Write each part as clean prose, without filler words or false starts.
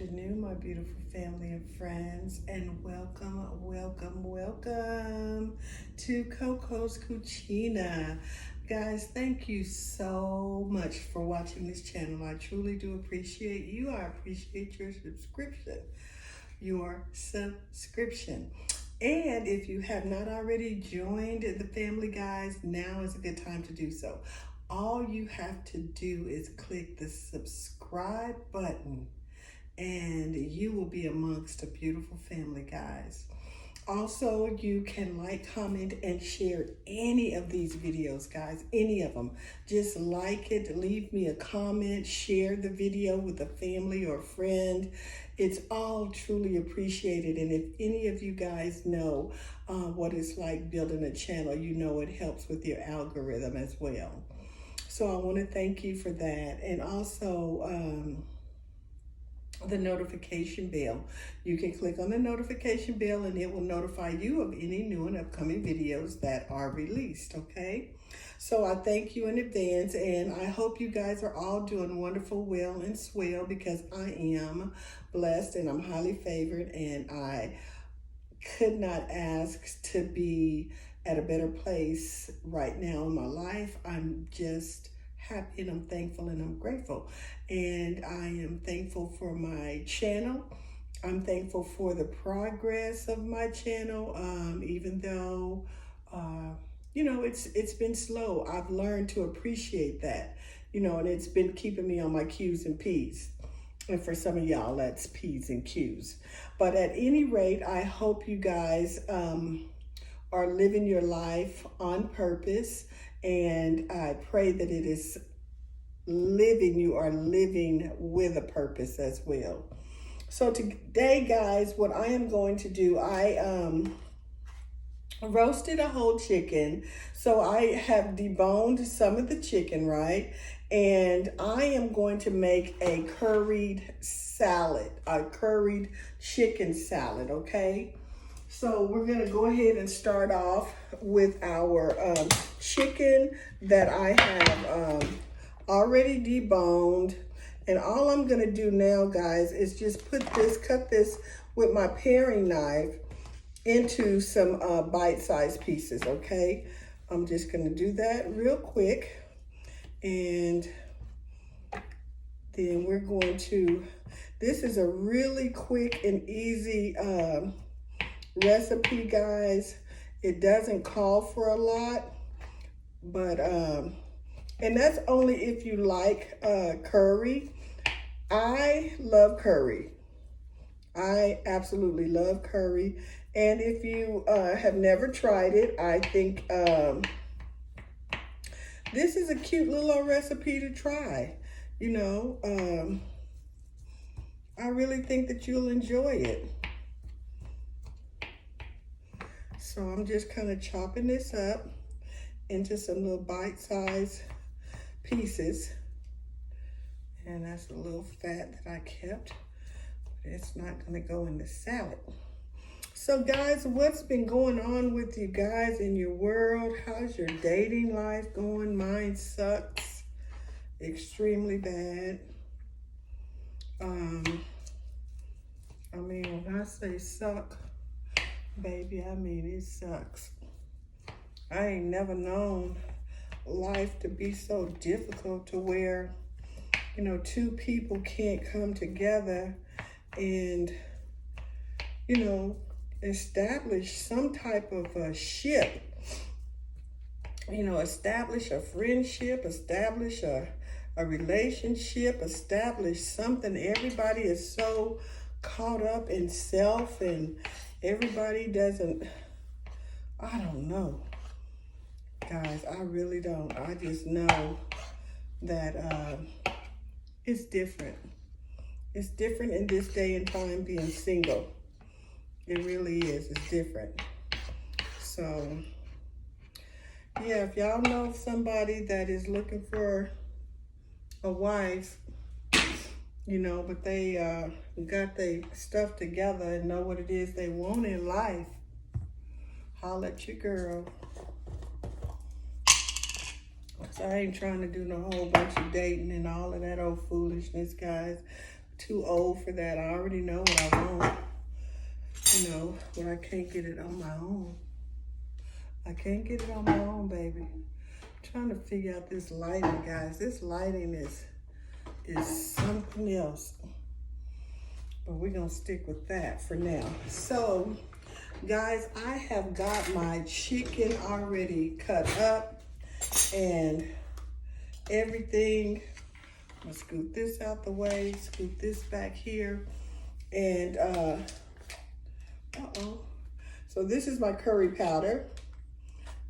afternoon, my beautiful family and friends, and welcome to Coco's Cucina. Guys, thank you so much for watching this channel. I truly do appreciate you. I appreciate your subscription. And if you have not already joined the family, guys, now is a good time to do so. All you have to do is click the subscribe button and you will be amongst a beautiful family, guys. Also, you can like, comment, and share any of these videos, guys, any of them. Just like it, leave me a comment, share the video with a family or friend. It's all truly appreciated. And if any of you guys know what it's like building a channel, you know it helps with your algorithm as well. So I want to thank you for that. And also, the notification bell. You can click on the notification bell and it will notify you of any new and upcoming videos that are released, okay? So I thank you in advance, and I hope you guys are all doing wonderful, well, and swell, because I am blessed and I'm highly favored, and I could not ask to be at a better place right now in my life. I'm just happy and I'm thankful and I'm grateful. And I am thankful for my channel. I'm thankful for the progress of my channel, even though, you know, it's been slow. I've learned to appreciate that, you know, and it's been keeping me on my Q's and P's. And for some of y'all, that's P's and Q's. But at any rate, I hope you guys are living your life on purpose. And I pray that it is you are living with a purpose as well. So today, guys, what I am going to do, I roasted a whole chicken. So I have deboned some of the chicken, right? And I am going to make a curried salad, a curried chicken salad, okay? So we're gonna go ahead and start off with our chicken that I have already deboned. And all I'm gonna do now, guys, is just cut this with my paring knife into some bite-sized pieces, okay? I'm just gonna do that real quick. And then we're going to, this is a really quick and easy recipe, guys. It doesn't call for a lot, but and that's only if you like curry. I love curry. I absolutely love curry. And if you have never tried it, I think this is a cute little recipe to try. You know, I really think that you'll enjoy it. So I'm just kind of chopping this up into some little bite-sized pieces. And that's a little fat that I kept. It's not going to go in the salad. So guys, what's been going on with you guys in your world? How's your dating life going? Mine sucks extremely bad. I mean, when I say suck, baby, I mean it sucks. I ain't never known life to be so difficult to where, you know, two people can't come together and, you know, establish some type of a ship. You know, establish a friendship, establish a relationship, establish something. Everybody is so caught up in self, and everybody doesn't, I don't know. Guys, I really don't. I just know that it's different. It's different in this day and time being single. It really is. It's different. So, yeah, if y'all know somebody that is looking for a wife, you know, but they got their stuff together and know what it is they want in life, holler at your girl. So I ain't trying to do no whole bunch of dating and all of that old foolishness, guys. too old for that. I already know what I want. You know, but I can't get it on my own. I can't get it on my own, baby. I'm trying to figure out this lighting, guys. This lighting is something else. But we're gonna stick with that for now. So, guys, I have got my chicken already cut up and everything. I'm gonna scoot this out the way, scoot this back here, and so this is my curry powder,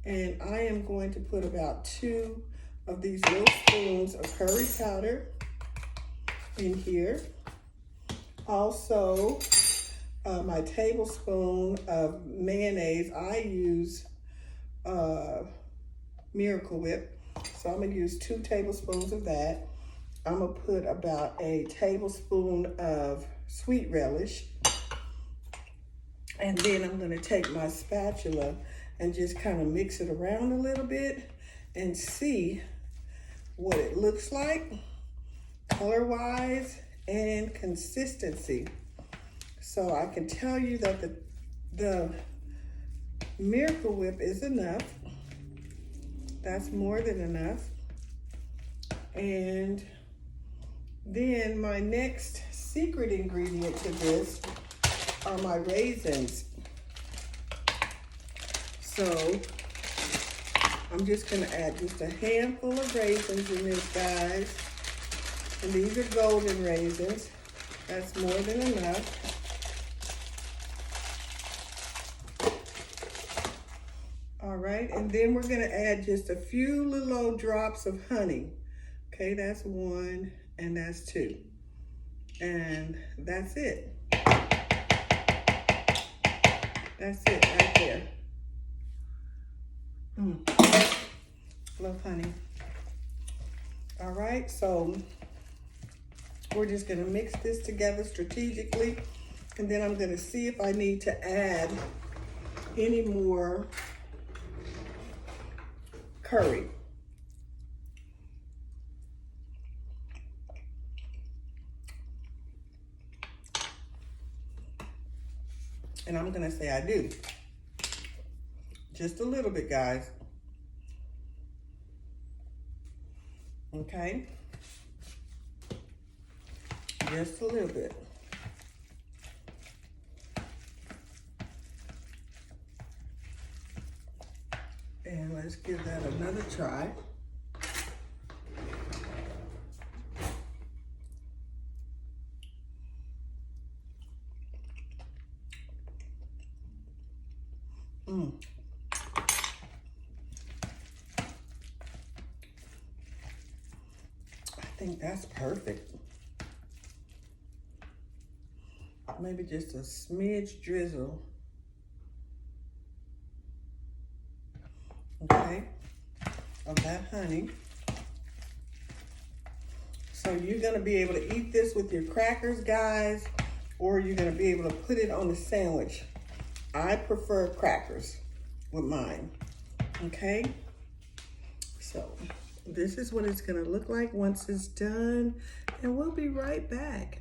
and I am going to put about 2 of these little spoons of curry powder in here. Also, my tablespoon of mayonnaise. I use Miracle Whip, so I'm gonna use 2 tablespoons of that. I'm gonna put about a tablespoon of sweet relish. And then I'm gonna take my spatula and just kind of mix it around a little bit and see what it looks like, color-wise and consistency. So I can tell you that the Miracle Whip is enough. That's more than enough. And then my next secret ingredient to this are my raisins. So I'm just gonna add just a handful of raisins in this, guys. And these are golden raisins. That's more than enough. All right, and then we're gonna add just a few little old drops of honey. Okay, that's 1 and that's 2. And that's it. That's it right there. Love honey. All right, so we're just gonna mix this together strategically, and then I'm gonna see if I need to add any more curry. And I'm gonna say I do. Just a little bit, guys. Okay? Just a little bit. And let's give that another try. I think that's perfect. Maybe just a smidge drizzle. Okay, of that honey. So you're gonna be able to eat this with your crackers, guys, or you're gonna be able to put it on a sandwich. I prefer crackers with mine, okay? So this is what it's gonna look like once it's done, and we'll be right back.